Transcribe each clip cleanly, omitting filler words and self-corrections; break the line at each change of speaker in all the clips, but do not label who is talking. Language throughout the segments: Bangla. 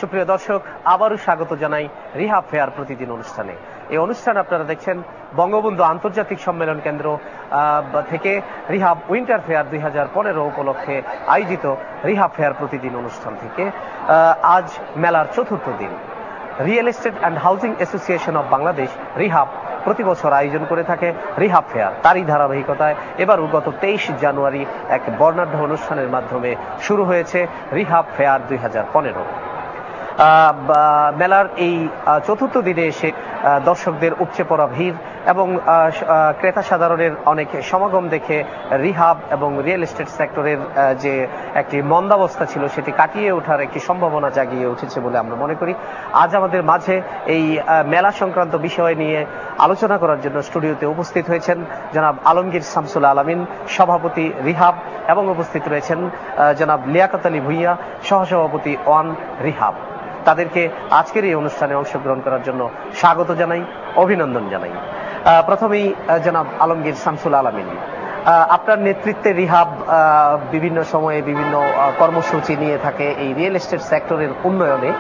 সুপ্রিয় দর্শক, আবারও স্বাগত জানাই রিহাব ফেয়ার প্রতিদিন অনুষ্ঠানে। এই অনুষ্ঠান আপনারা দেখছেন বঙ্গবন্ধু আন্তর্জাতিক সম্মেলন কেন্দ্র থেকে রিহাব উইন্টার ফেয়ার 2015 উপলক্ষে আয়োজিত রিহাব ফেয়ার প্রতিদিন অনুষ্ঠান থেকে। আজ মেলার চতুর্থ দিন। Real estate and housing association of Bangladesh REHAB প্রতি বছর আয়োজন করে থাকে রিহাব ফেয়ার। তারই ধারাবাহিকতায় এবারও গত 23 জানুয়ারি এক বর্ণাঢ্য অনুষ্ঠানের মাধ্যমে শুরু হয়েছে রিহাব ফেয়ার 2015। মেলার এই চতুর্থ দিনে এসে দর্শকদের উপচে পড়া ভিড় এবং ক্রেতা সাধারণের অনেক সমাগম দেখে রিহাব এবং রিয়েল এস্টেট সেক্টরের যে একটি মন্দাবস্থা ছিল সেটি কাটিয়ে ওঠার একটি সম্ভাবনা জাগিয়ে উঠেছে বলে আমরা মনে করি। আজ আমাদের মাঝে এই মেলা সংক্রান্ত বিষয় নিয়ে আলোচনা করার জন্য স্টুডিওতে উপস্থিত হয়েছেন জনাব আলমগীর শামসুল আলামিন, সভাপতি রিহাব, এবং উপস্থিত রয়েছেন জনাব লিয়াকত আলী ভুইয়া, সহসভাপতি ওয়ান রিহাব। তাদেরকে আজকের এই অনুষ্ঠানে অংশগ্রহণ করার জন্য স্বাগত জানাই, অভিনন্দন জানাই। প্রথমেই জনাব আলমগীর শামসুল আলামিন, আপনার নেতৃত্বে রিহাব বিভিন্ন সময়ে বিভিন্ন কর্মসূচি নিয়ে থাকে এই রিয়েল এস্টেট সেক্টরের উন্নয়নে।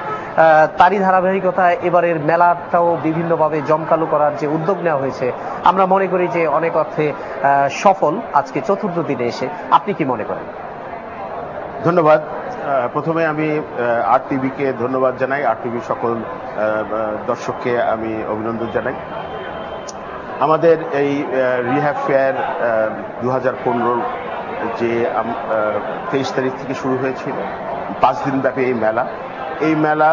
তারই ধারাবাহিকতায় এবারের মেলাটাও বিভিন্নভাবে জমকালো করার যে উদ্যোগ নেওয়া হয়েছে আমরা মনে করি যে অনেক অর্থে সফল আজকে চতুর্থ দিনে এসে। আপনি কি মনে করেন?
ধন্যবাদ। প্রথমে আমি আরটিভিকে ধন্যবাদ জানাই, আরটিভির সকল দর্শককে আমি অভিনন্দন জানাই। আমাদের এই রিহ্যাব ফেয়ার 2015 যে 23 তারিখ থেকে শুরু হয়েছিল, 5 দিন ব্যাপী এই মেলা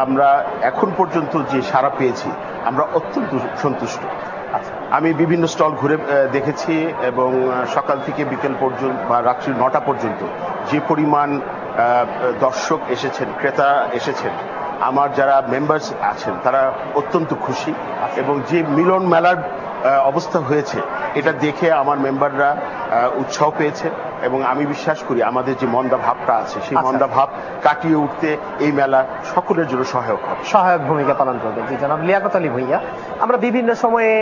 আমরা এখন পর্যন্ত যে সাড়া পেয়েছি আমরা অত্যন্ত সন্তুষ্ট। আমি বিভিন্ন স্টল ঘুরে দেখেছি এবং সকাল থেকে বিকেল পর্যন্ত বা রাত্রি 9টা পর্যন্ত যে পরিমাণ দর্শক এসেছেন, ক্রেতা এসেছেন, আমার যারা মেম্বার্স আছেন তারা অত্যন্ত খুশি। এবং যে মিলন মেলার অবস্থা হয়েছে এটা দেখে আমার মেম্বাররা উৎসাহ পেয়েছে এবং আমি বিশ্বাস করি আমাদের যে মন্দা ভাবটা আছে সেই মন্দা ভাব কাটিয়ে উঠতে এই মেলা সকলের জন্য সহায়ক
ভূমিকা পালন করবে। জি জনাব লিয়াকত আলী ভুইয়া, আমরা বিভিন্ন সময়ে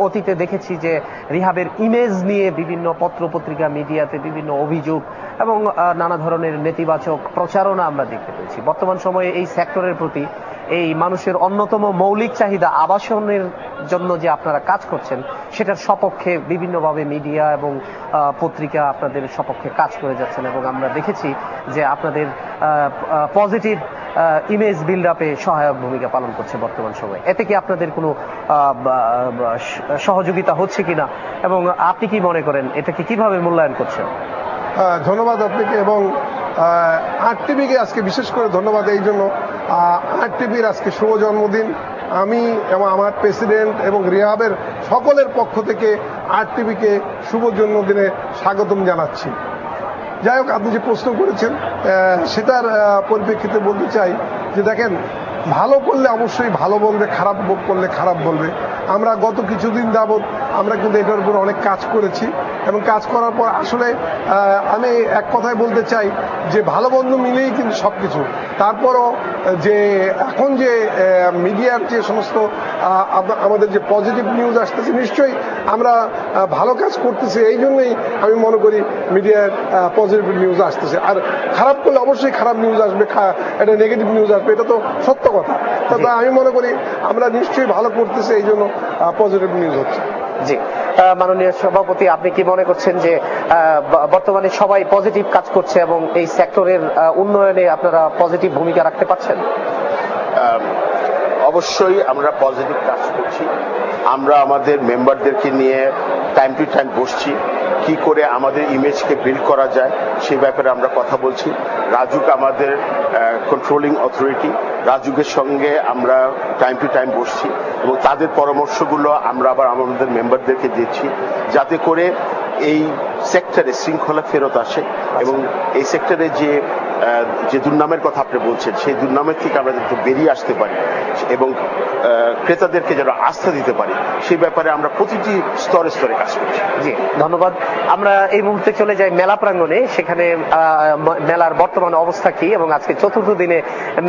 অতীতে দেখেছি যে রিহাবের ইমেজ নিয়ে বিভিন্ন পত্র পত্রিকা মিডিয়াতে বিভিন্ন অভিযোগ এবং নানা ধরনের নেতিবাচক প্রচারণা আমরা দেখতে পেয়েছি। বর্তমান সময়ে এই সেক্টরের প্রতি এই মানুষের অন্যতম মৌলিক চাহিদা আবাসনের জন্য যে আপনারা কাজ করছেন সেটার সপক্ষে বিভিন্নভাবে মিডিয়া এবং পত্রিকা আপনাদের সপক্ষে কাজ করে যাচ্ছেন এবং আমরা দেখেছি যে আপনাদের পজিটিভ ইমেজ বিল্ড আপে সহায়ক ভূমিকা পালন করছে বর্তমান সময়ে। এতে কি আপনাদের কোনো সহযোগিতা হচ্ছে কিনা এবং আপনি কি মনে করেন, এটাকে কিভাবে মূল্যায়ন করছেন?
ধন্যবাদ আপনাকে এবং আরটিভিকে আজকে বিশেষ করে ধন্যবাদ এই জন্য, আরটিভির আজকে শুভ জন্মদিন। আমি এবং আমার প্রেসিডেন্ট এবং রিহাবের সকলের পক্ষ থেকে আরটিভিকে শুভ জন্মদিনে স্বাগতম জানাচ্ছি। যাই হোক, আপনি যে প্রশ্ন করেছেন সেটার পরিপ্রেক্ষিতে বলতে চাই যে দেখেন, ভালো করলে অবশ্যই ভালো বলবে, খারাপ করলে খারাপ বলবে। আমরা গত কিছুদিন যাবৎ আমরা কিন্তু এটার উপর অনেক কাজ করেছি এবং কাজ করার পর আসলে আমি এক কথায় বলতে চাই যে ভালো মন্দ মিলেই কিন্তু সব কিছু। তারপরও যে এখন যে মিডিয়ার যে সমস্ত আমাদের যে পজিটিভ নিউজ আসতেছে, নিশ্চয়ই আমরা ভালো কাজ করতেছি, এই জন্যই আমি মনে করি মিডিয়ার পজিটিভ নিউজ আসতেছে। আর খারাপ করলে অবশ্যই খারাপ নিউজ আসবে, এটা নেগেটিভ নিউজ আসবে, এটা তো সত্য কথা। তবে আমি মনে করি আমরা নিশ্চয়ই ভালো করতেছি, এই জন্য পজিটিভ নিউজ হচ্ছে।
জি মাননীয় সভাপতি, আপনি কি মনে করছেন যে বর্তমানে সবাই পজিটিভ কাজ করছে এবং এই সেক্টরের উন্নয়নে আপনারা পজিটিভ ভূমিকা রাখতে পারছেন?
অবশ্যই আমরা পজিটিভ কাজ করছি। আমরা আমাদের মেম্বারদেরকে নিয়ে টাইম টু টাইম বসছি, কি করে আমাদের ইমেজকে বিল্ড করা যায় সেই ব্যাপারে আমরা কথা বলছি। রাজুক আমাদের কন্ট্রোলিং অথরিটি, রাজুকের সঙ্গে আমরা টাইম টু টাইম বসছি এবং তাদের পরামর্শগুলো আমরা আবার আমাদের মেম্বারদেরকে দিচ্ছি যাতে করে এই সেক্টরে শৃঙ্খলা ফেরত আসে এবং এই সেক্টরে যে যে দুর্নামের কথা আপনি বলছেন সেই দুর্নামের থেকে আমরা যাতে বেরিয়ে আসতে পারি এবং ক্রেতাদেরকে যেন আস্থা দিতে পারি সেই ব্যাপারে আমরা প্রতিটি স্তরে স্তরে কাজ করছি।
জি ধন্যবাদ। আমরা এই মুহূর্তে চলে যাই মেলা প্রাঙ্গণে, সেখানে মেলার বর্তমান অবস্থা কি এবং আজকে চতুর্থ দিনে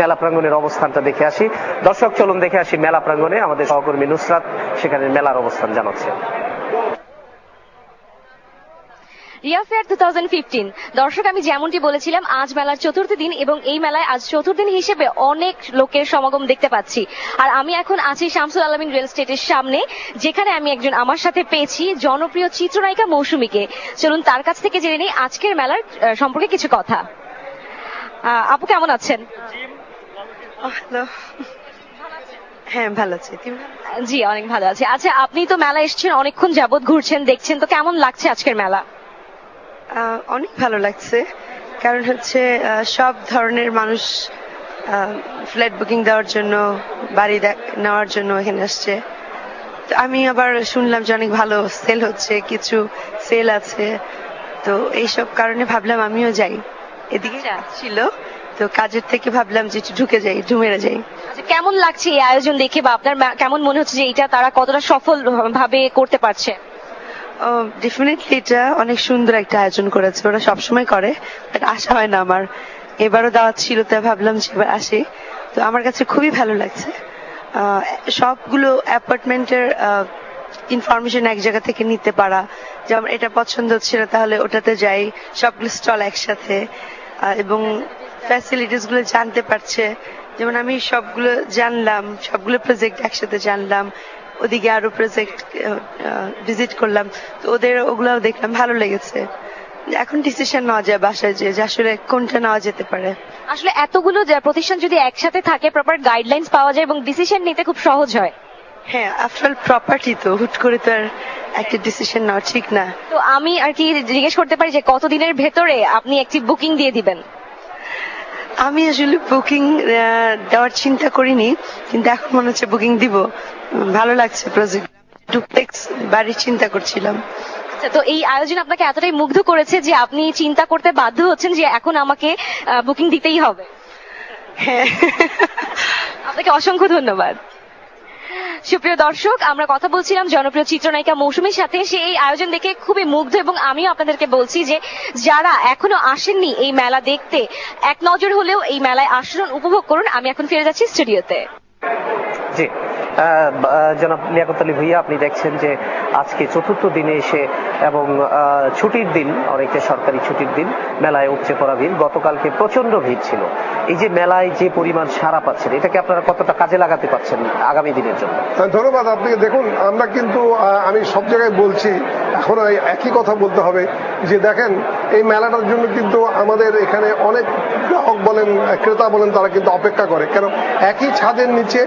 মেলা প্রাঙ্গণের অবস্থানটা দেখে আসি। দর্শক চলুন দেখে আসি মেলা প্রাঙ্গণে, আমাদের সহকর্মী নুসরাত সেখানে মেলার অবস্থান জানাচ্ছে।
রিয়া ফেয়ার 2015 দর্শক, আমি যেমনটি বলেছিলাম আজ মেলার চতুর্থ দিন এবং এই মেলায় আজ চতুর্দিন হিসেবে অনেক লোকের সমাগম দেখতে পাচ্ছি। আর আমি এখন আছি শামসুল আলামিন রেল স্টেটের সামনে, যেখানে আমি একজন আমার সাথে পেয়েছি জনপ্রিয় চিত্রনায়িকা মৌসুমীকে। চলুন তার কাছ থেকে জেনে নিই আজকের মেলার সম্পর্কে কিছু কথা। আপু কেমন আছেন?
হ্যাঁ ভালো আছি।
জি অনেক ভালো আছে। আচ্ছা, আপনি তো মেলা এসেছেন, অনেকক্ষণ যাবত ঘুরছেন, দেখছেন, তো কেমন লাগছে আজকের মেলা?
অনেক ভালো লাগছে, কারণ হচ্ছে সব ধরনের মানুষ ফ্ল্যাট বুকিং দেওয়ার জন্য, বাড়ি নেওয়ার জন্য এখানে আসছে। তো আমি আবার শুনলাম যে অনেক ভালো সেল হচ্ছে, কিছু সেল আছে, তো এইসব কারণে ভাবলাম আমিও যাই। এদিকে ছিল তো কাজের থেকে ভাবলাম যে একটু ঢুকে যাই, ঢুমেরে যাই।
আচ্ছা, কেমন লাগছে এই আয়োজন দেখে, বা আপনার কেমন মনে হচ্ছে যে এটা তারা কতটা সফল ভাবে করতে পারছে?
ডেফিনেটলি এটা অনেক সুন্দর একটা আয়োজন করেছে, ওরা সবসময় করে, বাট আসা হয় না আমার। এবারও দাওয়াত ছিল, তাই ভাবলাম যে এবার আসি। তো আমার কাছে খুবই ভালো লাগছে। সবগুলো অ্যাপার্টমেন্টের ইনফরমেশন এক জায়গা থেকে নিতে পারা, যেমন এটা পছন্দ হচ্ছিল তাহলে ওটাতে যাই, সবগুলো স্টল একসাথে, এবং ফ্যাসিলিটিস গুলো জানতে পারছে। যেমন আমি সবগুলো জানলাম, সবগুলো প্রজেক্ট একসাথে জানলাম, ওদিকে আরো প্রজেক্ট ভিজিট করলাম, তো ওদের ওগুলাও দেখলাম, ভালো লেগেছে। এখন ডিসিশন নেওয়া যায় বাসায় যে আসলে কোনটা নেওয়া যেতে পারে।
আসলে এতগুলো প্রতিষ্ঠান যদি একসাথে থাকে, প্রপার গাইডলাইন্স পাওয়া যায় এবং ডিসিশন নিতে খুব সহজ হয়।
হ্যাঁ, আফটার প্রপার্টি তো হুট করে তো আর একটা ডিসিশন নেওয়া ঠিক না।
তো আমি আর কি জিজ্ঞেস করতে পারি যে কতদিনের ভেতরে আপনি একটি বুকিং দিয়ে দিবেন?
আমি আসলে বুকিং দেওয়ার চিন্তা করিনি, কিন্তু এখন মনে হচ্ছে বুকিং দিব। ভালো লাগছে প্রজেক্ট, ডুপ্লেক্স বাড়ির চিন্তা করছিলাম।
আচ্ছা, তো এই আয়োজন আপনাকে এতটাই মুগ্ধ করেছে যে আপনি চিন্তা করতে বাধ্য হচ্ছেন যে এখন আমাকে বুকিং দিতেই হবে।
হ্যাঁ,
আপনাকে অসংখ্য ধন্যবাদ। সুপ্রিয় দর্শক, আমরা কথা বলছিলাম জনপ্রিয় চিত্রনায়িকা মৌসুমীর সাথে। সে এই আয়োজন দেখে খুবই মুগ্ধ এবং আমিও আপনাদেরকে বলছি যে যারা এখনো আসেননি এই মেলা দেখতে, এক নজর হলেও এই মেলায় আসুন, উপভোগ করুন। আমি এখন ফিরে যাচ্ছি স্টুডিওতে।
জি জনাব লিয়াকত আলী ভুইয়া, আপনি দেখছেন যে আজকে চতুর্থ দিনে এসে এবং ছুটির দিন, অনেকে সরকারি ছুটির দিন, মেলায় উপচে পড়া ভিড়। গতকালকে প্রচন্ড ভিড় ছিল। এই যে মেলায় যে পরিমাণ সাড়া পাচ্ছেন, এটাকে আপনারা কতটা কাজে লাগাতে পারছেন আগামী দিনের জন্য?
ধন্যবাদ আপনাকে। দেখুন, আমরা কিন্তু আমি সব জায়গায় বলছি, এখন একই কথা বলতে হবে যে দেখেন, এই মেলাটার জন্য কিন্তু আমাদের এখানে অনেক গ্রাহক বলেন, ক্রেতা বলেন, তারা কিন্তু অপেক্ষা করে। কেন, একই ছাদের নিচে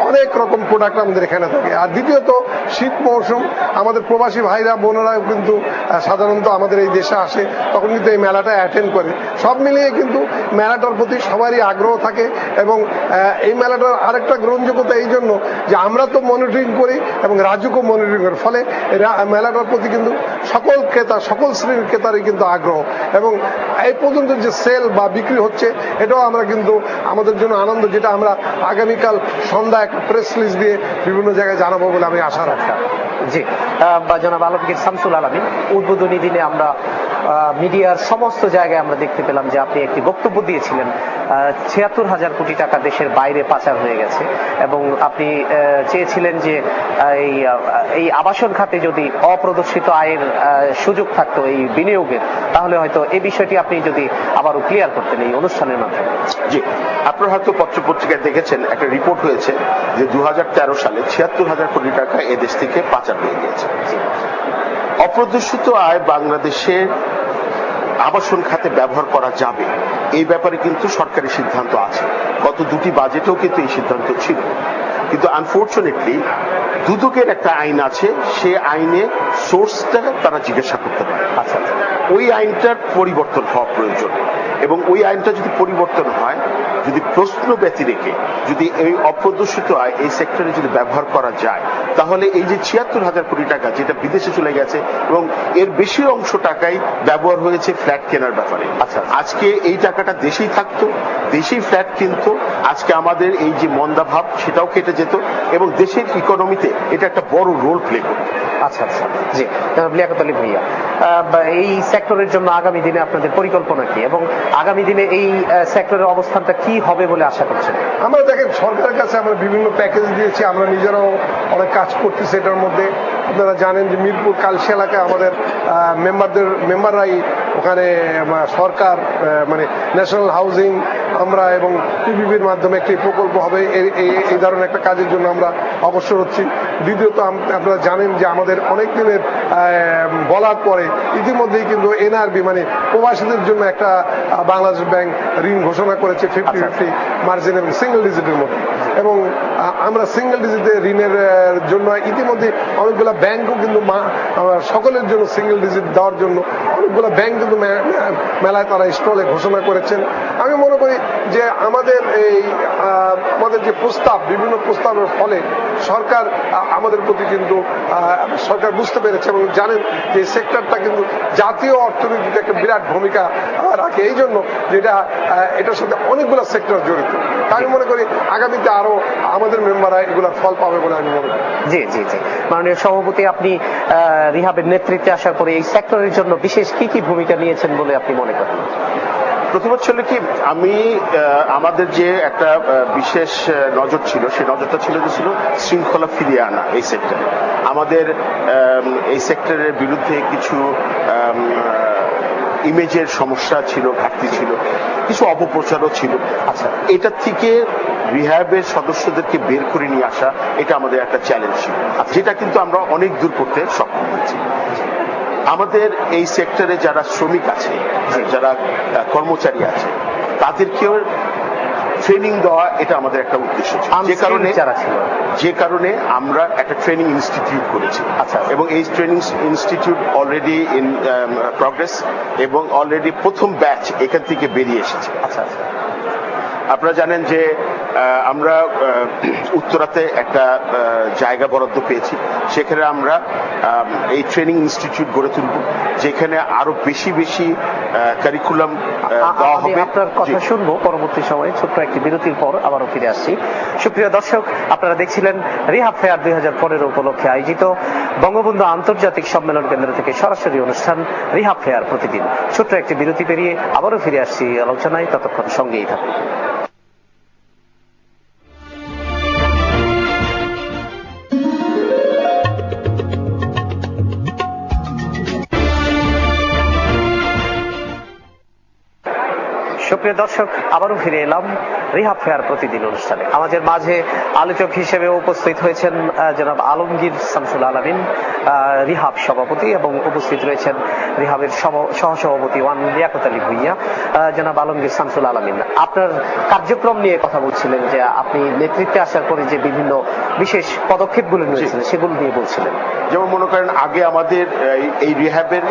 অনেক রকম প্রোডাক্ট আমাদের এখানে থাকে। আর দ্বিতীয়ত শীত মৌসুম, আমাদের প্রবাসী ভাইরা বোনেরাও কিন্তু সাধারণত আমাদের এই দেশে আসে, তখন কিন্তু এই মেলাটা অ্যাটেন্ড করে। সব মিলিয়ে কিন্তু মেলাটার প্রতি সবারই আগ্রহ থাকে। এবং এই মেলাটার আরেকটা গ্রহণযোগ্যতা এই জন্য যে আমরা তো মনিটরিং করি এবং রাজুকও মনিটরিং করে, ফলে মেলাটার প্রতি কিন্তু সকল ক্রেতা, সকল শ্রেণীর ক্রেতারই কিন্তু আগ্রহ। এবং এই পর্যন্ত যে সেল বা বিক্রি হচ্ছে, এটাও আমরা কিন্তু আমাদের জন্য আনন্দ, যেটা আমরা আগামীকাল সন্ধ্যা একটা প্রেস রিলিজ দিয়ে বিভিন্ন জায়গায় জানাবো বলে আমি আশা রাখি।
জি জনাব আলমগীর শামসুল আলামিন, উদ্বোধনী দিনে আমরা মিডিয়ার সমস্ত জায়গায় আমরা দেখতে পেলাম যে আপনি একটি বক্তব্য দিয়েছিলেন ৭৬,০০০ কোটি টাকা দেশের বাইরে পাচার হয়ে গেছে এবং আপনি চেয়েছিলেন যে এই আবাসন খাতে যদি অপ্রদর্শিত আয়ের সুযোগ থাকতো এই বিনিয়োগের, তাহলে হয়তো এই বিষয়টি আপনি যদি আবারও ক্লিয়ার করতেন এই অনুষ্ঠানের মাধ্যমে।
জি, আপনারা হয়তো পত্রপত্রিকায় দেখেছেন, একটা রিপোর্ট হয়েছে যে ২০১৩ সালে ৭৬,০০০ কোটি টাকা এদেশ থেকে পাচার হয়ে গিয়েছে। অপ্রদর্শিত আয় বাংলাদেশের আবাসন খাতে ব্যবহার করা যাবে, এই ব্যাপারে কিন্তু সরকারি সিদ্ধান্ত আছে। গত দুটি বাজেটেও কিন্তু এই সিদ্ধান্ত ছিল, কিন্তু আনফরচুনেটলি দুদকের একটা আইন আছে, সে আইনে সোর্সটা তারা জিজ্ঞাসা করতে পারে। ওই আইনটার পরিবর্তন হওয়া প্রয়োজন, এবং ওই আইনটা যদি পরিবর্তন হয় যদি প্রশ্ন ব্যতি রেখে যদি এই অপ্রদর্শিত আয় এই সেক্টরে যদি ব্যবহার করা যায়, তাহলে এই যে ৭৬,০০০ কোটি টাকা যেটা বিদেশে চলে গেছে এবং এর বেশি অংশ টাকাই ব্যবহার হয়েছে ফ্ল্যাট কেনার ব্যাপারে।
আচ্ছা।
আজকে এই টাকাটা দেশেই থাকতো, দেশেই ফ্ল্যাট কিনতো, আজকে আমাদের এই যে মন্দাভাব সেটাও কেটে যেত এবং দেশের ইকোনমিতে এটা একটা বড় রোল প্লে করতো।
আচ্ছা আচ্ছা, জি জনাব লিয়াকত আলী ভুঁইয়া, এই সেক্টরের জন্য আগামী দিনে আপনাদের পরিকল্পনা কি এবং আগামী দিনে এই সেক্টরের অবস্থানটা কি হবে বলে আশা করছেন?
আমরা দেখেন সরকারের কাছে আমরা বিভিন্ন প্যাকেজ দিয়েছি, আমরা নিজেরাও অনেক কাজ করতেছি এটার মধ্যে। আপনারা জানেন যে মিরপুর কালসি এলাকায় আমাদের মেম্বাররাই ওখানে সরকার মানে ন্যাশনাল হাউজিং আমরা এবং পিপিপির মাধ্যমে একটি প্রকল্প হবে, এই ধরনের একটা কাজের জন্য আমরা অবসর হচ্ছি। দ্বিতীয়ত আপনারা জানেন যে আমাদের অনেক দিনের বলার পরে ইতিমধ্যেই কিন্তু এনআরবি মানে প্রবাসীদের জন্য একটা বাংলাদেশ ব্যাংক ঋণ ঘোষণা করেছে 50-50 মার্জিন এবং সিঙ্গেল ডিজিটের মধ্যে, এবং আমরা সিঙ্গেল ডিজিটে ঋণের জন্য ইতিমধ্যে অনেকগুলো ব্যাংকও কিন্তু সকলের জন্য সিঙ্গেল ডিজিট দেওয়ার জন্য অনেকগুলো ব্যাংক কিন্তু মেলায় তারা স্টলে ঘোষণা করেছেন। আমি মনে করি যে আমাদের আমাদের যে প্রস্তাব, বিভিন্ন প্রস্তাবের ফলে সরকার আমাদের প্রতি কিন্তু সরকার বুঝতে পেরেছে এবং জানেন যে সেক্টরটা কিন্তু জাতীয় অর্থনীতিতে একটা বিরাট ভূমিকা রাখে, এই জন্য যেটা এটার সাথে অনেকগুলো সেক্টর জড়িত। আমি মনে করি আগামীতে আরো আমাদের মেম্বাররা এগুলোর ফল পাবে বলে আমি মনে করি।
জি জি জি, মাননীয় সভাপতি, আপনি রিহাবের নেতৃত্বে আসার পরে এই সেক্টরের জন্য বিশেষ কি কি ভূমিকা নিয়েছেন বলে আপনি মনে করেন?
প্রথমত ছিল কি, আমি আমাদের যে একটা বিশেষ নজর ছিল, সেই নজরটা ছিল শৃঙ্খলা ফিরিয়ে আনা এই সেক্টরে। আমাদের এই সেক্টরের বিরুদ্ধে কিছু ইমেজের সমস্যা ছিল, ঘাটতি ছিল, কিছু অপপ্রচারও ছিল। আচ্ছা, এটা থেকে রিহ্যাবের সদস্যদেরকে বের করে নিয়ে আসা, এটা আমাদের একটা চ্যালেঞ্জ ছিল, যেটা কিন্তু আমরা অনেক দূর করতে সক্ষম হয়েছি। আমাদের এই সেক্টরে যারা শ্রমিক আছে, যারা কর্মচারী আছে, তাদেরকেও ট্রেনিং দেওয়া, এটা আমাদের একটা উদ্দেশ্য ছিল, যে কারণে আমরা একটা ট্রেনিং ইনস্টিটিউট করেছি। আচ্ছা, এবং এই training institute already in progress এবং অলরেডি প্রথম ব্যাচ এখান থেকে বেরিয়ে এসেছে। আচ্ছা, আপনারা জানেন যে আমরা উত্তরাতে একটা জায়গা বরাদ্দ পেয়েছি, সেখানে আমরা এই ট্রেনিং ইনস্টিটিউট গড়ে তুলব, যেখানে আরো বেশি বেশি কারিকুলাম দেওয়া হবে।
আপনার কথা শুনবো পরবর্তী সময়ে, ছোট্ট একটি বিরতির পর আবারও ফিরে আসছি। সুপ্রিয় দর্শক, আপনারা দেখছিলেন রিহাব ফেয়ার 2015 উপলক্ষে আয়োজিত বঙ্গবন্ধু আন্তর্জাতিক সম্মেলন কেন্দ্র থেকে সরাসরি অনুষ্ঠান রিহাব ফেয়ার প্রতিদিন। ছোট্ট একটি বিরতি পেরিয়ে আবারও ফিরে আসছি আলোচনায়, ততক্ষণ সঙ্গেই থাকুন। সুপ্রিয় দর্শক, আবারও ফিরে এলাম রিহাব ফেয়ার প্রতিদিন অনুষ্ঠানে। আমাদের মাঝে আলোচক হিসেবে উপস্থিত হয়েছেন জনাব আলমগীর শামসুল আলামিন, রিহাব সভাপতি, এবং উপস্থিত রয়েছেন রিহাবের সহসভাপতি ওয়ান লিয়াকত আলী ভুঁইয়া। জনাব আলমগীর শামসুল আলামিন, আপনার কার্যক্রম নিয়ে কথা বলছিলেন, যে আপনি নেতৃত্বে আসার পরে যে বিভিন্ন বিশেষ পদক্ষেপগুলো নিয়েছিলেন সেগুলো নিয়ে বলছিলেন।
যেমন মনে করেন, আগে আমাদের এই রিহ্যাবের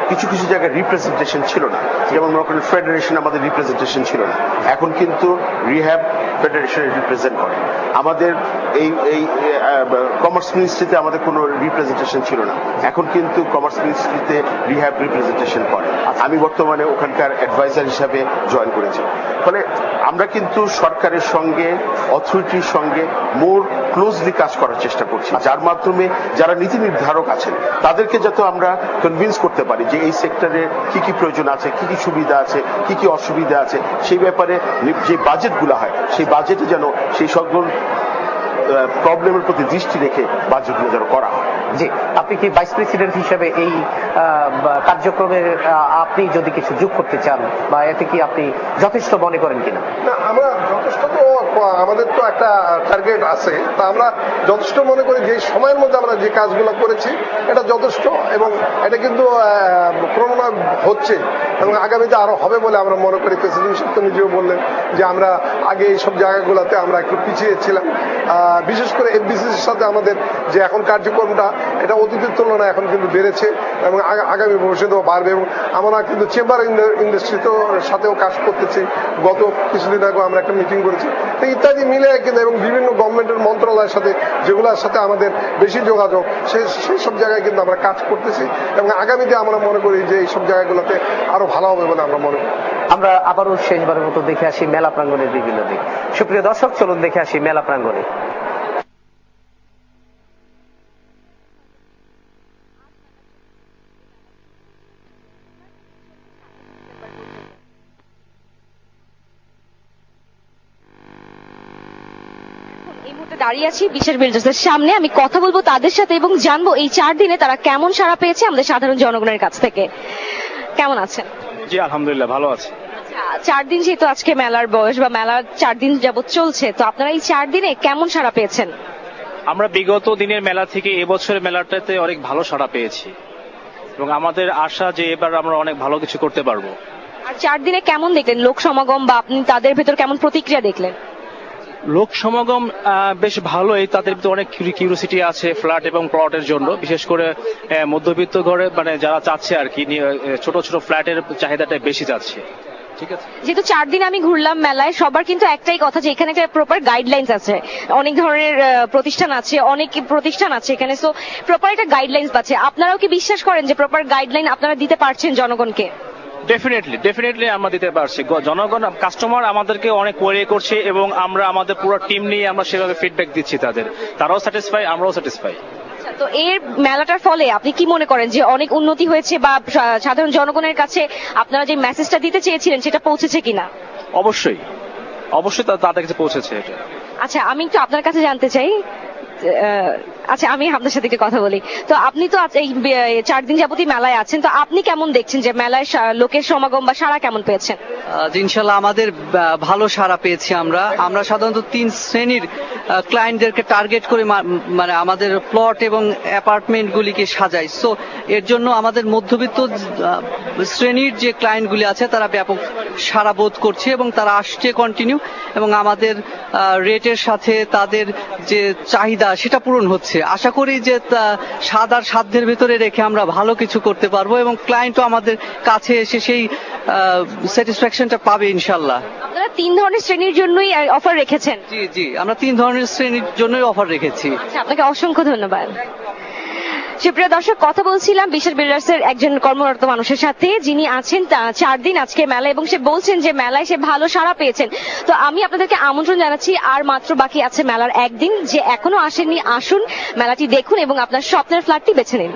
কিছু কিছু জায়গায় রিপ্রেজেন্টেশন ছিল না, যেমন মনে করেন ফেডারেশন আমাদের রিপ্রেজেন্টেশন ছিল না, এখন কিন্তু রিহ্যাব ফেডারেশনের রিপ্রেজেন্ট করে। আমাদের এই কমার্স মিনিস্ট্রিতে আমাদের কোনো রিপ্রেজেন্টেশন ছিল না, এখন কিন্তু কমার্স মিনিস্ট্রিতে রিহ্যাব রিপ্রেজেন্টেশন করে। আমি বর্তমানে ওখানকার অ্যাডভাইজার হিসাবে জয়েন করেছি। ফলে আমরা কিন্তু সরকারের সঙ্গে, অথরিটির সঙ্গে মোর ক্লোজলি কাজ করার চেষ্টা করছি, যার মাধ্যমে যারা নীতি নির্ধারক আছেন তাদেরকে যাতে আমরা কনভিন্স করতে পারি যে এই সেক্টরে কি কি প্রয়োজন আছে, কি কি সুবিধা আছে, কি কি অসুবিধা আছে, সেই ব্যাপারে যে বাজেটগুলো হয় সেই বাজেটে যেন সেই সকল প্রবলেমের প্রতি দৃষ্টি রেখে বাজেটগুলো যেন করা হয়।
জি, আপনি কি ভাইস প্রেসিডেন্ট হিসেবে এই কার্যক্রমে আপনি যদি কিছু যোগ করতে চান, বা এতে কি আপনি যথেষ্ট মনে করেন কিনা?
না, আমরা যথেষ্ট, তো আমাদের তো একটা টার্গেট আছে, তা আমরা যথেষ্ট মনে করি যে সময়ের মধ্যে আমরা যে কাজগুলো করেছি এটা যথেষ্ট, এবং এটা কিন্তু ক্রমান্বয়ে হচ্ছে এবং আগামীতে আরো হবে বলে আমরা মনে করি। প্রেসিডেন্ট সাহেব তো নিজেও বললেন যে আমরা আগে এইসব জায়গাগুলোতে আমরা একটু পিছিয়ে ছিলাম, বিশেষ করে এফবিসির সাথে আমাদের যে এখন কার্যক্রমটা এটা অতীতের তুলনায় এখন কিন্তু বেড়েছে এবং আগামী ভবিষ্যতেও বাড়বে। এবং আমরা কিন্তু চেম্বার ইন্ডাস্ট্রিতেও সাথেও কাজ করতেছি। গত কিছুদিন আগে আমরা একটা মিটিং করেছি, তো ইত্যাদি মিলে কিন্তু এবং বিভিন্ন গভর্নমেন্টের মন্ত্রণালয়ের সাথে যেগুলোর সাথে আমাদের বেশি যোগাযোগ সেই সব জায়গায় কিন্তু আমরা কাজ করতেছি এবং আগামীতে আমরা মনে করি যে এই সব জায়গাগুলোতে আরো ভালো হবে বলে আমরা মনে করি।
আমরা আবারও শেষবারের মতো দেখে আসি মেলা প্রাঙ্গণের বিভিন্ন দিক। সুপ্রিয় দর্শক, চলুন দেখে আসি মেলা প্রাঙ্গণে।
এই মুহূর্তে দাঁড়িয়ে আছি বিশেষ বিল্ডার্সের সামনে। আমি কথা বলবো তাদের সাথে এবং জানবো এই 4 দিনে তারা কেমন সাড়া পেয়েছে আমাদের সাধারণ জনগণের কাছ থেকে। কেমন আছেন?
জি আলহামদুলিল্লাহ ভালো আছে।
4 দিন যেহেতু আজকে মেলার বয়স বা মেলার 4 দিন যাবত চলছে, তো আপনারা এই 4 দিনে কেমন সাড়া পেয়েছেন?
আমরা বিগত দিনের মেলা থেকে এবছরের মেলাটাতে অনেক ভালো সাড়া পেয়েছি এবং আমাদের আশা যে এবার আমরা অনেক ভালো কিছু করতে পারবো।
আর 4 দিনে কেমন দেখলেন লোক সমাগম বা আপনি তাদের ভেতর কেমন প্রতিক্রিয়া দেখলেন?
লোক সমাগম বেশ ভালোই, তাদের ভিতরে অনেক কিউরিওসিটি আছে ফ্ল্যাট এবং প্লটের জন্য, বিশেষ করে মধ্যবিত্ত ঘরে মানে যারা চাচ্ছে আর কি ছোট ছোট ফ্ল্যাটের চাহিদাটা বেশি যাচ্ছে। ঠিক আছে,
যেহেতু 4 দিন আমি ঘুরলাম মেলায়, সবার কিন্তু একটাই কথা যে এখানে একটা প্রপার গাইডলাইন্স আছে, অনেক ধরনের প্রতিষ্ঠান আছে, অনেক প্রতিষ্ঠান আছে এখানে, সো প্রপার একটা গাইডলাইন্স আছে। আপনারাও কি বিশ্বাস করেন যে প্রপার গাইডলাইন আপনারা দিতে পারছেন জনগণকে?
ডেফিনেটলি আমরা দিতে পারছি। জনগণ কাস্টমার আমাদেরকে অনেক কোয়ারি করছে এবং আমরা আমাদের পুরো টিম নিয়ে আমরা সেভাবে ফিডব্যাক দিচ্ছি তাদের, তারাও স্যাটিসফাই, আমরাও স্যাটিসফাই।
তো এর মেলাটার ফলে আপনি কি মনে করেন যে অনেক উন্নতি হয়েছে বা সাধারণ জনগণের কাছে আপনারা যে মেসেজটা দিতে চেয়েছিলেন সেটা পৌঁছেছে কিনা?
অবশ্যই তাদের কাছে পৌঁছেছে এটা।
আচ্ছা, আমি একটু আপনার কাছে জানতে চাই, আচ্ছা আমি আপনার সাথে একটু কথা বলি। তো আপনি তো এই 4 দিন যাবতই মেলায় আছেন, তো আপনি কেমন দেখছেন যে মেলায় লোকের সমাগম বা সাড়া কেমন পেয়েছেন?
ইনশাল্লাহ আমাদের ভালো সাড়া পেয়েছি। আমরা সাধারণত 3 শ্রেণীর ক্লায়েন্টদেরকে টার্গেট করে মানে আমাদের প্লট এবং অ্যাপার্টমেন্ট গুলিকে সাজাই। সো এর জন্য আমাদের মধ্যবিত্ত শ্রেণীর যে ক্লায়েন্টগুলি আছে তারা ব্যাপক সাড়া বোধ করছে এবং তারা আসছে কন্টিনিউ, এবং আমাদের রেটের সাথে তাদের যে চাহিদা সেটা পূরণ হচ্ছে। আশা করি যে সাদার সাধ্যের ভেতরে রেখে আমরা ভালো কিছু করতে পারবো এবং ক্লায়েন্টও আমাদের কাছে এসে সেই স্যাটিসফ্যাকশনটা পাবে ইনশাল্লাহ।
আপনারা 3 ধরনের শ্রেণীর জন্যই অফার রেখেছেন?
জি আমরা 3 ধরনের শ্রেণীর জন্যই অফার রেখেছি।
আচ্ছা, আপনাকে অসংখ্য ধন্যবাদ। সুপ্রিয় দর্শক, কথা বলছিলাম বিশেষ বিল্ডার্সের একজন কর্মরত মানুষের সাথে, যিনি আছেন 4 দিন আজকে মেলা এবং সে বলছেন যে মেলায় সে ভালো সাড়া পেয়েছেন। তো আমি আপনাদেরকে আমন্ত্রণ জানাচ্ছি, আর মাত্র বাকি আছে মেলার 1 দিন। যে এখনো আসেননি, আসুন মেলাটি দেখুন এবং আপনার স্বপ্নের ফ্ল্যাটটি বেছে নিন।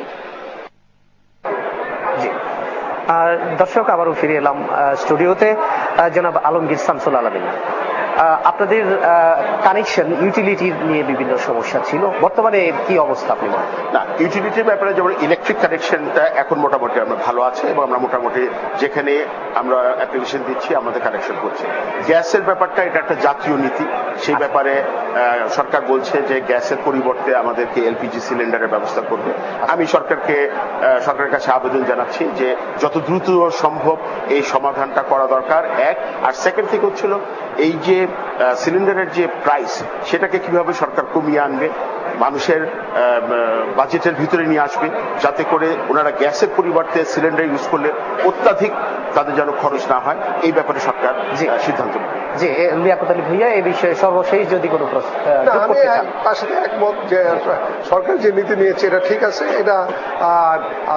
দর্শক, আবারও ফিরে এলাম স্টুডিওতে। জনাব আলমগীর শামসুল আলামিন, আপনাদের কানেকশন ইউটিলিটি নিয়ে বিভিন্ন সমস্যা ছিল, বর্তমানে কি অবস্থা আপনি বলেন?
না, ইউটিলিটির ব্যাপারে যেমন ইলেকট্রিক কানেকশনটা এখন মোটামুটি আমরা ভালো আছে এবং আমরা মোটামুটি যেখানে আমরা অ্যাপ্লিকেশন দিচ্ছি আমাদের কানেকশন করছে। গ্যাসের ব্যাপারটা এটা একটা জাতীয় নীতি, সেই ব্যাপারে সরকার বলছে যে গ্যাসের পরিবর্তে আমাদেরকে এলপিজি সিলিন্ডারের ব্যবস্থা করবে। আমি সরকারের কাছে আবেদন জানাচ্ছি যে যত দ্রুত সম্ভব এই সমাধানটা করা দরকার, এক। আর সেকেন্ড থিং হচ্ছিল এই যে সিলিন্ডারের যে প্রাইস সেটাকে কিভাবে সরকার কমিয়ে আনবে, মানুষের বাজেটের ভিতরে নিয়ে আসবে, যাতে করে ওনারা গ্যাসের পরিবর্তে সিলিন্ডার ইউজ করলে অত্যাধিক তাদের যেন খরচ না হয়, এই ব্যাপারে সরকার সিদ্ধান্ত নেবে।
জি, লিয়াকত আলী ভাইয়া, এই বিষয়ে সর্বশেষ যদি কোনো
আমি তার সাথে একমত যে সরকার যে নীতি নিয়েছে এটা ঠিক আছে। এটা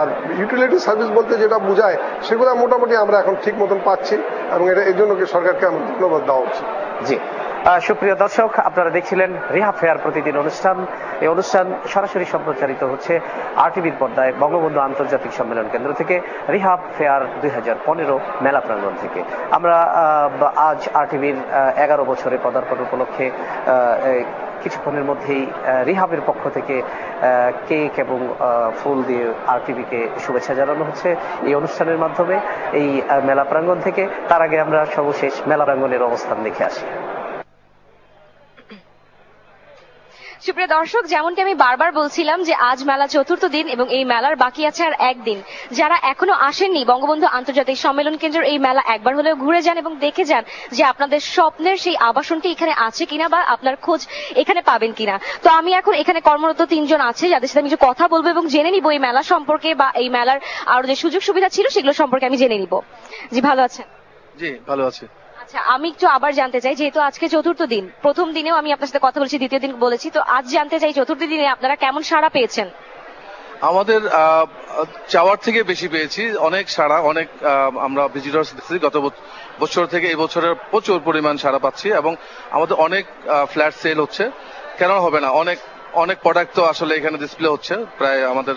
আর ইউটিলিটি সার্ভিস বলতে যেটা বোঝায় সেগুলো মোটামুটি আমরা এখন ঠিক মতন পাচ্ছি এবং এটা এই জন্য সরকারকে আমার ধন্যবাদ দেওয়া উচিত।
জি, সুপ্রিয় দর্শক, আপনারা দেখছিলেন রিহাব ফেয়ার প্রতিদিন অনুষ্ঠান। এই অনুষ্ঠান সরাসরি সম্প্রচারিত হচ্ছে আরটিভির পর্দায় বঙ্গবন্ধু আন্তর্জাতিক সম্মেলন কেন্দ্র থেকে, রিহাব ফেয়ার 2015 মেলা প্রাঙ্গণ থেকে। আমরা আজ আরটিভির 11 বছরে পদার্পণ উপলক্ষে কিছুক্ষণের মধ্যেই রিহাবের পক্ষ থেকে কেক এবং ফুল দিয়ে আরটিভিকে শুভেচ্ছা জানানো হচ্ছে এই অনুষ্ঠানের মাধ্যমে এই মেলা প্রাঙ্গণ থেকে। তার আগে আমরা সর্বশেষ মেলা প্রাঙ্গণের অবস্থান দেখে আসি।
সুপ্রিয় দর্শক, যেমনটি আমি বারবার বলছিলাম যে আজ মেলা চতুর্থ দিন এবং এই মেলার বাকি আছে আর একদিন। যারা এখনো আসেননি বঙ্গবন্ধু আন্তর্জাতিক সম্মেলন কেন্দ্রের এই মেলা একবার হলেও ঘুরে যান এবং দেখে যান যে আপনাদের স্বপ্নের সেই আবাসনটি এখানে আছে কিনা বা আপনার খোঁজ এখানে পাবেন কিনা। তো আমি এখন এখানে কর্মরত 3 জন আছে যাদের সাথে আমি একটু কথা বলবো এবং জেনে নিব এই মেলা সম্পর্কে বা এই মেলার আরো যে সুযোগ সুবিধা ছিল সেগুলো সম্পর্কে আমি জেনে নিব। জি, ভালো আছেন?
জি, ভালো আছি।
আচ্ছা, আমি একটু আবার জানতে চাই, যেহেতু আজকে চতুর্থ দিন, প্রথম দিনেও আমি আপনার সাথে কথা বলেছি, দ্বিতীয় দিন বলেছি, তো আজ জানতে চাই চতুর্থ দিনে আপনারা কেমন সাড়া পেয়েছেন?
আমাদের চাওয়ার থেকে বেশি পেয়েছি, অনেক সাড়া, অনেক আমরা ভিজিটর্স দেখছি গত বছর থেকে এই বছরের প্রচুর পরিমাণ সাড়া পাচ্ছি এবং আমাদের অনেক ফ্ল্যাট সেল হচ্ছে। কেন হবে না, অনেক অনেক প্রোডাক্ট তো আসলে এখানে ডিসপ্লে হচ্ছে, প্রায় আমাদের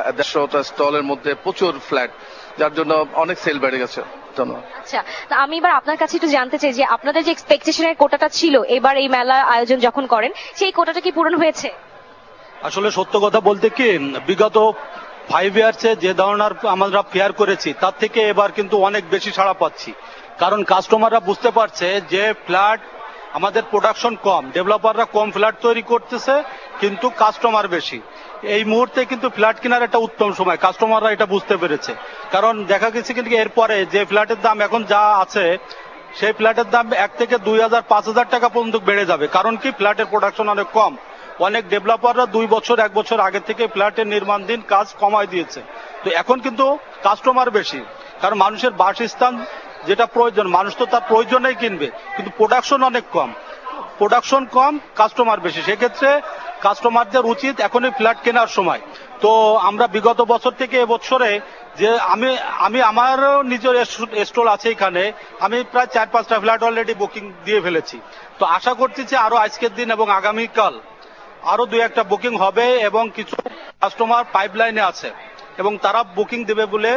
150টা স্টলের মধ্যে প্রচুর ফ্ল্যাট, যার জন্য অনেক সেল বেড়ে গেছে। ধন্যবাদ।
আচ্ছা, তা আমি এবার আপনার কাছে একটু জানতে চাই যে আপনাদের যে এক্সপেকটেশনের কোটাটা ছিল এবার এই মেলা আয়োজন যখন করেন, সেই কোটাটা কি পূরণ হয়েছে?
আসলে সত্য কথা বলতে কি, বিগত 5 ইয়ার্সে যে ধরনের আমরা ফেয়ার করেছি তার থেকে এবার কিন্তু অনেক বেশি সাড়া পাচ্ছি। কারণ কাস্টমাররা বুঝতে পারছে যে ফ্ল্যাট আমাদের প্রোডাকশন কম, ডেভেলপাররা কম ফ্ল্যাট তৈরি করতেছে কিন্তু কাস্টমার বেশি। এই মুহূর্তে কিন্তু ফ্ল্যাট কেনার একটা উত্তম সময়, কাস্টমাররা এটা বুঝতে পেরেছে। কারণ দেখা গেছে কিন্তু এরপরে যে ফ্ল্যাটের দাম এখন যা আছে সেই ফ্ল্যাটের দাম 1 থেকে 2,000 5,000 টাকা পর্যন্ত বেড়ে যাবে। কারণ কি, ফ্ল্যাটের প্রোডাকশন অনেক কম। অনেক ডেভেলপাররা 2 বছর 1 বছর আগে থেকে ফ্ল্যাটের নির্মাণাধীন কাজ কমায় দিয়েছে। তো এখন কিন্তু কাস্টমার বেশি, কারণ মানুষের বাসস্থান যেটা প্রয়োজন, মানুষ তো তার প্রয়োজনেই কিনবে, কিন্তু প্রোডাকশন অনেক কম, প্রোডাকশন কম, কাস্টমার বেশি। সেক্ষেত্রে কাস্টমারদের উচিত এখনই ফ্ল্যাট কেনার সময়। তো আমরা বিগত বছর থেকে এবছরে যে আমি আমারও নিজের স্টল আছে এখানে, আমি প্রায় 4-5টা ফ্ল্যাট অলরেডি বুকিং দিয়ে ফেলেছি। তো আশা করতেছি আরো আজকের দিন এবং আগামীকাল আরো 2-1টা বুকিং হবে এবং কিছু কাস্টমার পাইপলাইনে আছে এবং তারা বুকিং দেবে বলে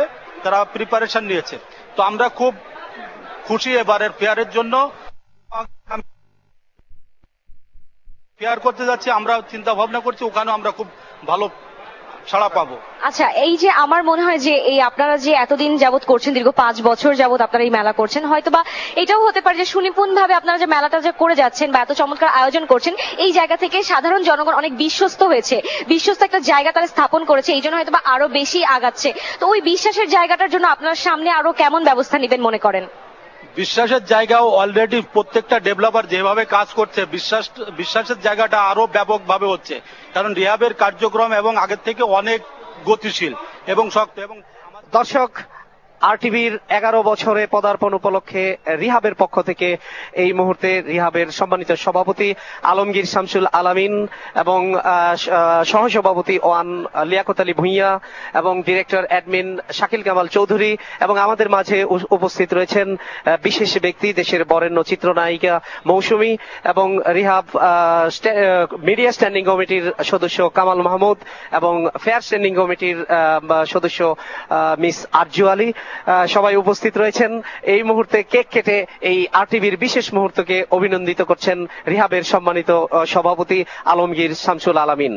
তারা প্রিপারেশন নিয়েছে। তো আমরা খুব খুশি এবারের ফেয়ারের জন্য। ফেয়ার করতে যাচ্ছি, আমরা চিন্তা ভাবনা করছি ওখানে আমরা খুব ভালো সাড়া পাবো।
আচ্ছা, এই যে আমার মনে হয় যে এই আপনারা যে এতদিন যাবত করছেন, দীর্ঘ 5 বছর যাবত আপনারা এই মেলা করছেন, হয়তোবা এটাও হতে পারে যে সুনিপুণ ভাবে আপনারা যে মেলাটা যে করে যাচ্ছেন বা এত চমৎকার আয়োজন করছেন, এই জায়গা থেকে সাধারণ জনগণ অনেক বিশ্বস্ত হয়েছে, বিশ্বস্ত একটা জায়গা তারা স্থাপন করেছে, এই জন্য হয়তোবা আরো বেশি আগাচ্ছে। তো ওই বিশ্বাসের জায়গাটার জন্য আপনার সামনে আরো কেমন ব্যবস্থা নেবেন মনে করেন?
বিশ্বাসের জায়গাও অলরেডি প্রত্যেকটা ডেভেলপার যেভাবে কাজ করছে, বিশ্বাসের জায়গাটা আরো ব্যাপকভাবে হচ্ছে। কারণ রিহাবের কার্যক্রম এবং আগের থেকে অনেক গতিশীল এবং শক্ত। এবং
দর্শক, আরটিভির 11 বছরে পদার্পণ উপলক্ষে রিহাবের পক্ষ থেকে এই মুহূর্তে রিহাবের সম্মানিত সভাপতি আলমগীর শামসুল আলামিন এবং সহসভাপতি ওয়ান লিয়াকত আলী ভুঁইয়া এবং ডিরেক্টর অ্যাডমিন শাকিল কামাল চৌধুরী এবং আমাদের মাঝে উপস্থিত রয়েছেন বিশেষ ব্যক্তি, দেশের বরেণ্য চিত্রনায়িকা মৌসুমী এবং রিহাব মিডিয়া স্ট্যান্ডিং কমিটির সদস্য কামাল মাহমুদ এবং ফেয়ার স্ট্যান্ডিং কমিটির সদস্য মিস আরজু আলী, সবাই উপস্থিত রয়েছেন। এই মুহূর্তে কেক কেটে এই আরটিভির বিশেষ মুহূর্তকে অভিনন্দিত করছেন রিহাবের সম্মানিত সভাপতি আলমগীর শামসুল আলামিন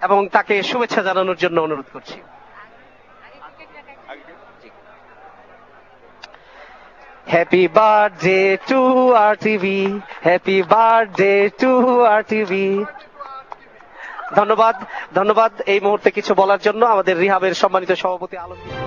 এবং তাকে শুভেচ্ছা জানানোর জন্য অনুরোধ করছি। Happy birthday to RTV, happy birthday to RTV. ধন্যবাদ, ধন্যবাদ এই মুহূর্তে কিছু বলার জন্য আমাদের রিহাবের সম্মানিত সভাপতি আলমগীর।